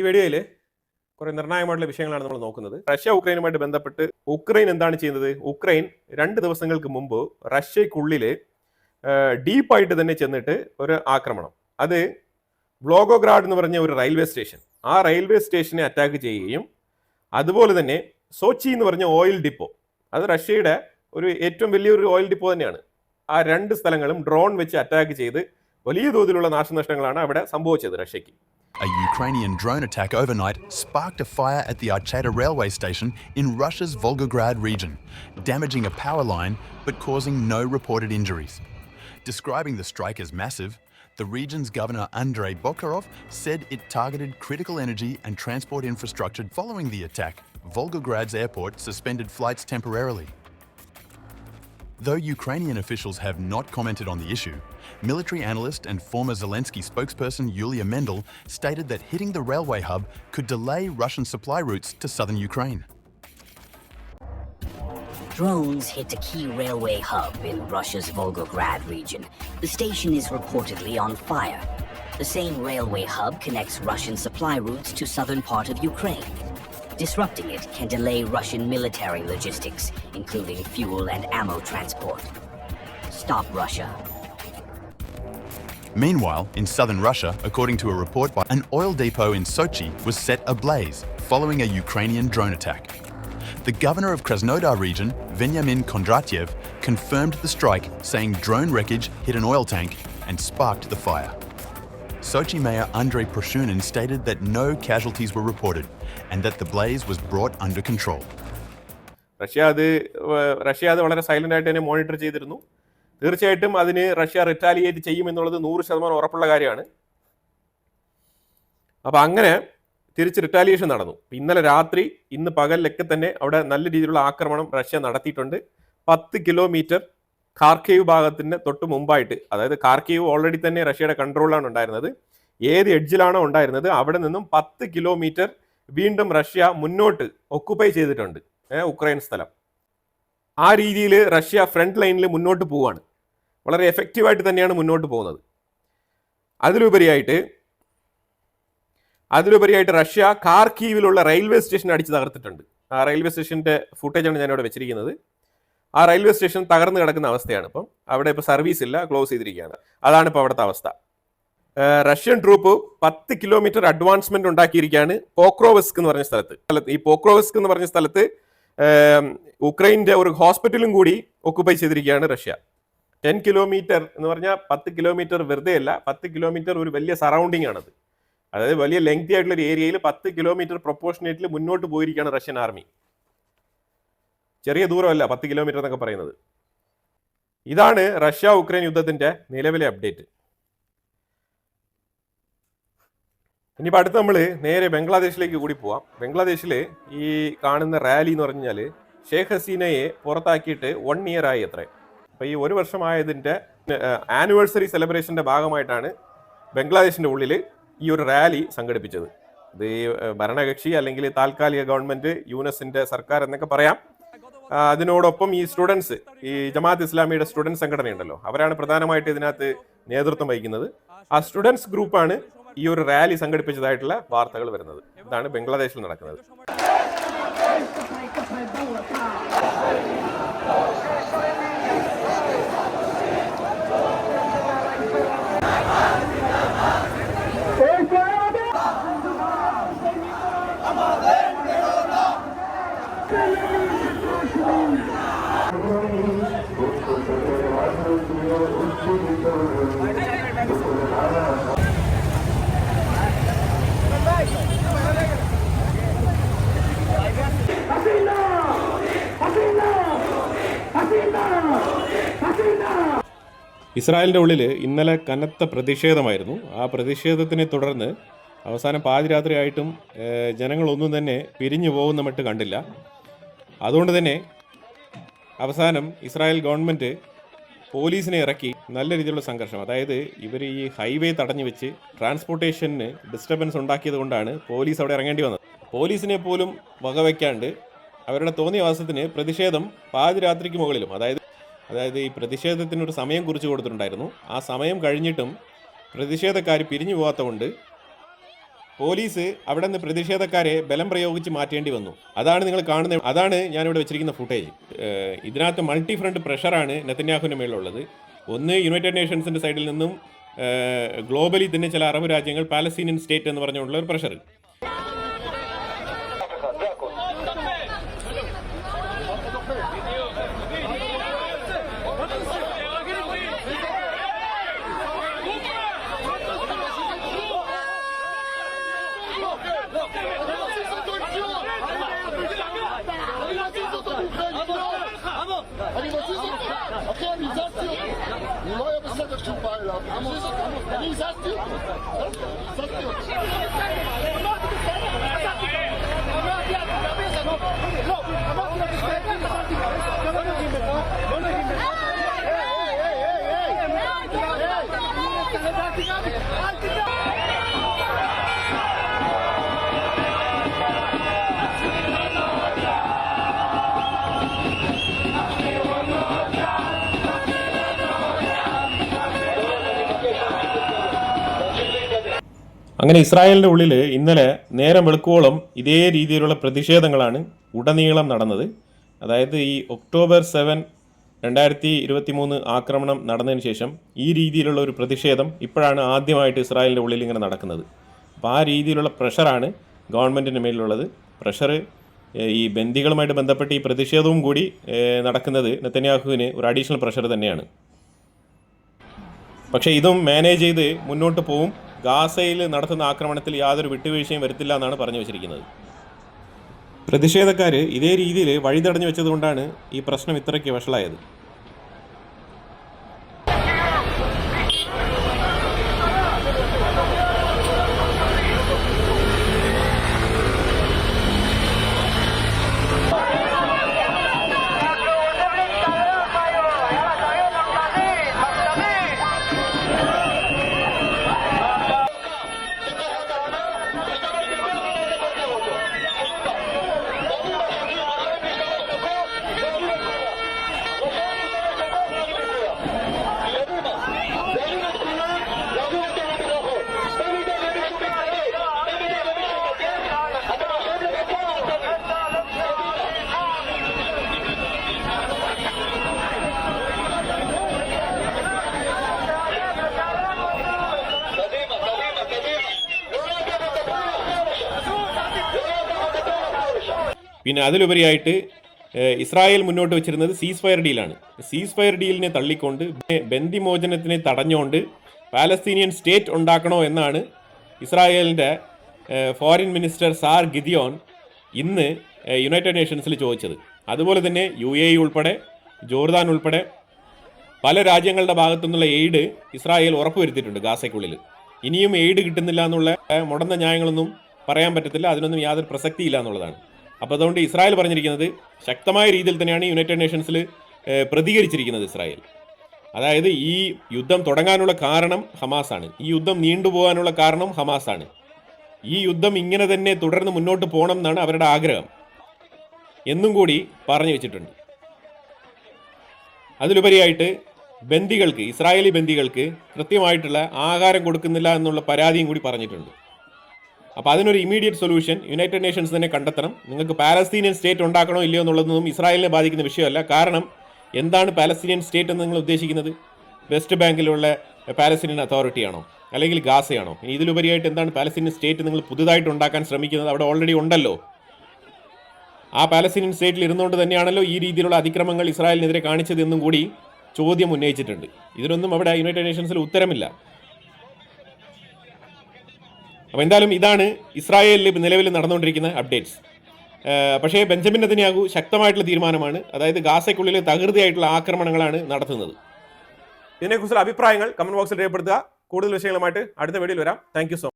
ഈ വീഡിയോയിൽ കുറേ നിർണായകമായിട്ടുള്ള വിഷയങ്ങളാണ് നമ്മൾ നോക്കുന്നത്. റഷ്യ ഉക്രൈനുമായിട്ട് ബന്ധപ്പെട്ട് ഉക്രൈൻ എന്താണ് ചെയ്യുന്നത്? ഉക്രൈൻ 2 ദിവസങ്ങൾക്ക് മുമ്പ് റഷ്യക്കുള്ളിൽ ഡീപ്പായിട്ട് തന്നെ ചെന്നിട്ട് ഒരു ആക്രമണം, അത് വ്ളോഗോഗ്രാഡ് എന്ന് പറഞ്ഞ ഒരു റെയിൽവേ സ്റ്റേഷൻ, ആ റെയിൽവേ സ്റ്റേഷനെ അറ്റാക്ക് ചെയ്യുകയും അതുപോലെ തന്നെ സോച്ചി എന്ന് പറഞ്ഞ ഓയിൽ ഡിപ്പോ, അത് റഷ്യയുടെ ഒരു ഏറ്റവും വലിയൊരു ഓയിൽ ഡിപ്പോ തന്നെയാണ്. ആ 2 സ്ഥലങ്ങളും ഡ്രോൺ വെച്ച് അറ്റാക്ക് ചെയ്ത് വലിയ തോതിലുള്ള നാശനഷ്ടങ്ങളാണ് അവിടെ സംഭവിച്ചത് റഷ്യക്ക്. A Ukrainian drone attack overnight sparked a fire at the Archeta railway station in Russia's Volgograd region, damaging a power line but causing no reported injuries. Describing the strike as massive, the region's governor Andrei Bokharov said it targeted critical energy and transport infrastructure. Following the attack, Volgograd's airport suspended flights temporarily. Though Ukrainian officials have not commented on the issue, military analyst and former Zelensky spokesperson Yulia Mendel stated that hitting the railway hub could delay Russian supply routes to southern Ukraine. Drones hit a key railway hub in Russia's Volgograd region. The station is reportedly on fire. The same railway hub connects Russian supply routes to southern part of Ukraine. Disrupting it can delay Russian military logistics, including fuel and ammo transport. Stop Russia. Meanwhile, in southern Russia, according to a report by an oil depot in Sochi was set ablaze following a Ukrainian drone attack. The governor of Krasnodar region, Veniamin Kondratyev, confirmed the strike, saying drone wreckage hit an oil tank and sparked the fire. Sochi Mayor Andrei Proshunin stated that no casualties were reported and that the blaze was brought under control. Russia അത് വളരെ silent ആയിട്ട് തന്നെ monitor ചെയ്തിരുന്നു. തീർച്ചയായിട്ടും അതിന് Russia retaliate ചെയ്യുമെന്നുള്ളത് 100% ഉറപ്പുള്ള കാര്യമാണ്. അപ്പോൾ അങ്ങനെ തിരിച്ച് റിറ്റാലിയേഷൻ നടന്നു. ഇന്നലെ രാത്രി ഇന്ന് പകലിലൊക്കെ തന്നെ അവിടെ നല്ല രീതിയിലുള്ള ആക്രമണം റഷ്യ നടത്തിയിട്ടുണ്ട്. 10 കിലോമീറ്റർ ഖാർക്കീവ് ഭാഗത്തിന് തൊട്ട് മുമ്പായിട്ട്, അതായത് ഖാർക്കീവ് ഓൾറെഡി തന്നെ റഷ്യയുടെ കൺട്രോളിലാണ് ഉണ്ടായിരുന്നത്. ഏത് എഡ്ജിലാണോ ഉണ്ടായിരുന്നത് അവിടെ നിന്നും 10 കിലോമീറ്റർ വീണ്ടും റഷ്യ മുന്നോട്ട് ഒക്കുപ്പൈ ചെയ്തിട്ടുണ്ട് ഉക്രൈൻ സ്ഥലം. ആ രീതിയിൽ റഷ്യ ഫ്രണ്ട് ലൈനിൽ മുന്നോട്ട് പോവുകയാണ്. വളരെ എഫക്റ്റീവായിട്ട് തന്നെയാണ് മുന്നോട്ട് പോകുന്നത്. അതിലുപരിയായിട്ട് റഷ്യ ഖാർക്കീവിലുള്ള റെയിൽവേ സ്റ്റേഷൻ അടിച്ച് തകർത്തിട്ടുണ്ട്. ആ റെയിൽവേ സ്റ്റേഷൻ്റെ ഫുട്ടേജാണ് ഞാനിവിടെ വെച്ചിരിക്കുന്നത്. ആ റെയിൽവേ സ്റ്റേഷൻ തകർന്നു കിടക്കുന്ന അവസ്ഥയാണ്. ഇപ്പം അവിടെ ഇപ്പോൾ സർവീസ് ഇല്ല, ക്ലോസ് ചെയ്തിരിക്കുകയാണ്. അതാണ് ഇപ്പോൾ അവിടുത്തെ അവസ്ഥ. റഷ്യൻ ട്രൂപ്പ് 10 കിലോമീറ്റർ അഡ്വാൻസ്മെന്റ് ഉണ്ടാക്കിയിരിക്കുകയാണ് പോക്രോവസ്ക് എന്ന് പറഞ്ഞ സ്ഥലത്ത്. ഈ പോക്രോവസ്ക് എന്ന് പറഞ്ഞ സ്ഥലത്ത് ഉക്രൈൻ്റെ ഒരു ഹോസ്പിറ്റലും കൂടി ഒക്കുപ്പൈ ചെയ്തിരിക്കുകയാണ് റഷ്യ. 10 കിലോമീറ്റർ എന്ന് പറഞ്ഞാൽ 10 കിലോമീറ്റർ വെറുതെ അല്ല, 10 കിലോമീറ്റർ ഒരു വലിയ സറൗണ്ടിങ് ആണത്. അതായത് വലിയ ലെങ്തി ആയിട്ടുള്ള ഒരു ഏരിയയിൽ 10 കിലോമീറ്റർ പ്രൊപ്പോർഷനേറ്റ്ലി മുന്നോട്ട് പോയിരിക്കുകയാണ് റഷ്യൻ ആർമി. ചെറിയ ദൂരമല്ല 10 കിലോമീറ്റർ എന്നൊക്കെ പറയുന്നത്. ഇതാണ് റഷ്യ ഉക്രൈൻ യുദ്ധത്തിന്റെ നിലവിലെ അപ്ഡേറ്റ്. ഇനിയിപ്പോൾ അടുത്ത് നമ്മൾ നേരെ ബംഗ്ലാദേശിലേക്ക് കൂടി പോവാം. ബംഗ്ലാദേശിൽ ഈ കാണുന്ന റാലി എന്ന് പറഞ്ഞാൽ ഷേഖ് ഹസീനയെ പുറത്താക്കിയിട്ട് 1 ഇയർ ആയി അത്രേ. അപ്പോൾ ഈ 1 വർഷമായതിൻ്റെ ആനിവേഴ്സറി സെലിബ്രേഷൻ്റെ ഭാഗമായിട്ടാണ് ബംഗ്ലാദേശിൻ്റെ ഉള്ളിൽ ഈ ഒരു റാലി സംഘടിപ്പിച്ചത്. ഇത് ഭരണകക്ഷി അല്ലെങ്കിൽ താൽക്കാലിക ഗവൺമെൻറ്, യൂനസിൻ്റെ സർക്കാർ എന്നൊക്കെ പറയാം. അതിനോടൊപ്പം ഈ സ്റ്റുഡൻസ്, ഈ ജമാഅത്ത് ഇസ്ലാമിയുടെ സ്റ്റുഡൻസ് സംഘടനയുണ്ടല്ലോ, അവരാണ് പ്രധാനമായിട്ട് ഇതിനകത്ത് നേതൃത്വം വഹിക്കുന്നത്. ആ സ്റ്റുഡൻസ് ഗ്രൂപ്പാണ് ഈ ഒരു റാലി സംഘടിപ്പിച്ചതായിട്ടുള്ള വാർത്തകൾ വരുന്നത്. ഇതാണ് ബംഗ്ലാദേശിൽ നടക്കുന്നത്. ഇസ്രായേലിൻ്റെ ഉള്ളിൽ ഇന്നലെ കനത്ത പ്രതിഷേധമായിരുന്നു. ആ പ്രതിഷേധത്തിനെ തുടർന്ന് അവസാനം പാതിരാത്രി ആയിട്ടും ജനങ്ങളൊന്നും തന്നെ പിരിഞ്ഞു പോകുന്ന മട്ട് കണ്ടില്ല. അതുകൊണ്ട് തന്നെ അവസാനം ഇസ്രായേൽ ഗവൺമെൻറ് പോലീസിനെ ഇറക്കി നല്ല രീതിയിലുള്ള സംഘർഷം, അതായത് ഇവർ ഈ ഹൈവേ തടഞ്ഞു വെച്ച് ട്രാൻസ്പോർട്ടേഷന് ഡിസ്റ്റർബൻസ് ഉണ്ടാക്കിയത് കൊണ്ടാണ് പോലീസ് അവിടെ ഇറങ്ങേണ്ടി വന്നത്. പോലീസിനെ പോലും വകവയ്ക്കാണ്ട് അവരുടെ തോന്നിയവാസത്തിന് പ്രതിഷേധം പാതിരാത്രിക്ക് മുകളിലും, അതായത് ഈ പ്രതിഷേധത്തിനൊരു സമയം കുറിച്ച് കൊടുത്തിട്ടുണ്ടായിരുന്നു. ആ സമയം കഴിഞ്ഞിട്ടും പ്രതിഷേധക്കാർ പിരിഞ്ഞു പോകാത്തതുകൊണ്ട് പോലീസ് അവിടെ നിന്ന് പ്രതിഷേധക്കാരെ ബലം പ്രയോഗിച്ച് മാറ്റേണ്ടി വന്നു. അതാണ് നിങ്ങൾ കാണുന്നത്. അതാണ് ഞാനിവിടെ വെച്ചിരിക്കുന്ന ഫുട്ടേജ്. ഇതിനകത്ത് മൾട്ടി ഫ്രണ്ട് പ്രഷറാണ് നെതന്യാഹുവിൻ്റെ മേലുള്ളത്. ഒന്ന് യുണൈറ്റഡ് നേഷൻസിൻ്റെ സൈഡിൽ നിന്നും ഗ്ലോബലി തന്നെ ചില അറബ് രാജ്യങ്ങൾ പാലസ്തീനിയൻ സ്റ്റേറ്റ് എന്ന് പറഞ്ഞുകൊണ്ടുള്ള ഒരു പ്രഷർ. അങ്ങനെ ഇസ്രായേലിൻ്റെ ഉള്ളിൽ ഇന്നലെ നേരം വെളുക്കോളം ഇതേ രീതിയിലുള്ള പ്രതിഷേധങ്ങളാണ് ഉടനീളം നടന്നത്. അതായത് ഈ ഒക്ടോബർ 7, 2023 ആക്രമണം നടന്നതിന് ശേഷം ഈ രീതിയിലുള്ള ഒരു പ്രതിഷേധം ഇപ്പോഴാണ് ആദ്യമായിട്ട് ഇസ്രായേലിൻ്റെ ഉള്ളിൽ ഇങ്ങനെ നടക്കുന്നത്. അപ്പോൾ ആ രീതിയിലുള്ള പ്രഷറാണ് ഗവൺമെൻറ്റിന് മേലിലുള്ളത്. പ്രഷർ ഈ ബന്ദികളുമായിട്ട് ബന്ധപ്പെട്ട് ഈ പ്രതിഷേധവും കൂടി നടക്കുന്നത് നെതന്യാഹുവിന് ഒരു അഡീഷണൽ പ്രഷർ തന്നെയാണ്. പക്ഷേ ഇതും മാനേജ് ചെയ്ത് മുന്നോട്ട് പോവും. ഗാസയിൽ നടത്തുന്ന ആക്രമണത്തിൽ യാതൊരു വിട്ടുവീഴ്ചയും വരുത്തില്ല എന്നാണ് പറഞ്ഞു വച്ചിരിക്കുന്നത്. പ്രതിഷേധക്കാർ ഇതേ രീതിയിൽ വഴി തടഞ്ഞു വെച്ചതുകൊണ്ടാണ് ഈ പ്രശ്നം ഇത്രയ്ക്ക് വഷളായത്. പിന്നെ അതിലുപരിയായിട്ട് ഇസ്രായേൽ മുന്നോട്ട് വെച്ചിരുന്നത് സീസ് ഫയർ ഡീലാണ്. സീസ് ഫയർ ഡീലിനെ തള്ളിക്കൊണ്ട് ബന്ദിമോചനത്തിനെ തടഞ്ഞുകൊണ്ട് പാലസ്തീനിയൻ സ്റ്റേറ്റ് ഉണ്ടാക്കണോ എന്നാണ് ഇസ്രായേലിൻ്റെ ഫോറിൻ മിനിസ്റ്റർ സാർ ഗിദിയോൻ ഇന്ന് യുണൈറ്റഡ് നേഷൻസിൽ ചോദിച്ചത്. അതുപോലെ തന്നെ UAE ഉൾപ്പെടെ ജോർദാൻ ഉൾപ്പെടെ പല രാജ്യങ്ങളുടെ ഭാഗത്തു നിന്നുള്ള എയ്ഡ് ഇസ്രായേൽ ഉറപ്പുവരുത്തിയിട്ടുണ്ട് ഗാസയ്ക്കുള്ളിൽ. ഇനിയും എയ്ഡ് കിട്ടുന്നില്ല എന്നുള്ള മുടന്ന ന്യായങ്ങളൊന്നും പറയാൻ പറ്റത്തില്ല. അതിനൊന്നും യാതൊരു പ്രസക്തിയില്ല എന്നുള്ളതാണ്. അപ്പോൾ അതുകൊണ്ട് ഇസ്രായേൽ പറഞ്ഞിരിക്കുന്നത് ശക്തമായ രീതിയിൽ തന്നെയാണ് യുണൈറ്റഡ് നേഷൻസിൽ പ്രതികരിച്ചിരിക്കുന്നത് ഇസ്രായേൽ. അതായത് ഈ യുദ്ധം തുടങ്ങാനുള്ള കാരണം ഹമാസാണ്. ഈ യുദ്ധം നീണ്ടുപോകാനുള്ള കാരണം ഹമാസാണ്. ഈ യുദ്ധം ഇങ്ങനെ തന്നെ തുടർന്ന് മുന്നോട്ട് പോകണം എന്നാണ് അവരുടെ ആഗ്രഹം എന്നും കൂടി പറഞ്ഞു വെച്ചിട്ടുണ്ട്. അതിലുപരിയായിട്ട് ബന്ദികൾക്ക്, ഇസ്രായേലി ബന്ദികൾക്ക് കൃത്യമായിട്ടുള്ള ആഹാരം കൊടുക്കുന്നില്ല എന്നുള്ള പരാതിയും കൂടി പറഞ്ഞിട്ടുണ്ട്. അപ്പോൾ അതിനൊരു ഇമീഡിയറ്റ് സൊല്യൂഷൻ യുണൈറ്റഡ് നേഷൻസ് തന്നെ കണ്ടെത്തണം. നിങ്ങൾക്ക് പാലസ്തീനിയൻ സ്റ്റേറ്റ് ഉണ്ടാക്കണോ ഇല്ലയോ എന്നുള്ളതൊന്നും ഇസ്രായേലിനെ ബാധിക്കുന്ന വിഷയമല്ല. കാരണം എന്താണ് പാലസ്തീനിയൻ സ്റ്റേറ്റ് എന്ന് നിങ്ങൾ ഉദ്ദേശിക്കുന്നത്? വെസ്റ്റ് ബാങ്കിലുള്ള പാലസ്തീനിയൻ അതോറിറ്റിയാണോ, അല്ലെങ്കിൽ ഗാസയാണോ? ഇതിലുപരിയായിട്ട് എന്താണ് പാലസ്തീനിയൻ സ്റ്റേറ്റ് നിങ്ങൾ പുതുതായിട്ട് ഉണ്ടാക്കാൻ ശ്രമിക്കുന്നത്? അവിടെ ഓൾറെഡി ഉണ്ടല്ലോ. ആ പാലസ്തീനിയൻ സ്റ്റേറ്റിൽ ഇരുന്നുകൊണ്ട് തന്നെയാണല്ലോ ഈ രീതിയിലുള്ള അതിക്രമങ്ങൾ ഇസ്രായേലിനെതിരെ കാണിച്ചതെന്നും കൂടി ചോദ്യം ഉന്നയിച്ചിട്ടുണ്ട്. ഇതിനൊന്നും അവിടെ യുണൈറ്റഡ് നേഷൻസിൽ ഉത്തരമില്ല. അപ്പോൾ എന്തായാലും ഇതാണ് ഇസ്രായേലിൽ നിലവിൽ നടന്നുകൊണ്ടിരിക്കുന്ന അപ്ഡേറ്റ്സ്. പക്ഷേ ബെഞ്ചമിൻ നെതന്യാഹു ശക്തമായിട്ടുള്ള തീരുമാനമാണ്. അതായത് ഗാസയ്ക്കുള്ളിൽ തകൃതിയായിട്ടുള്ള ആക്രമണങ്ങളാണ് നടത്തുന്നത്. ഇതിനെക്കുറിച്ചുള്ള അഭിപ്രായങ്ങൾ കമന്റ് ബോക്സിൽ രേഖപ്പെടുത്തുക. കൂടുതൽ വിഷയങ്ങളുമായിട്ട് അടുത്ത വീഡിയോയിൽ വരാം. Thank you so much.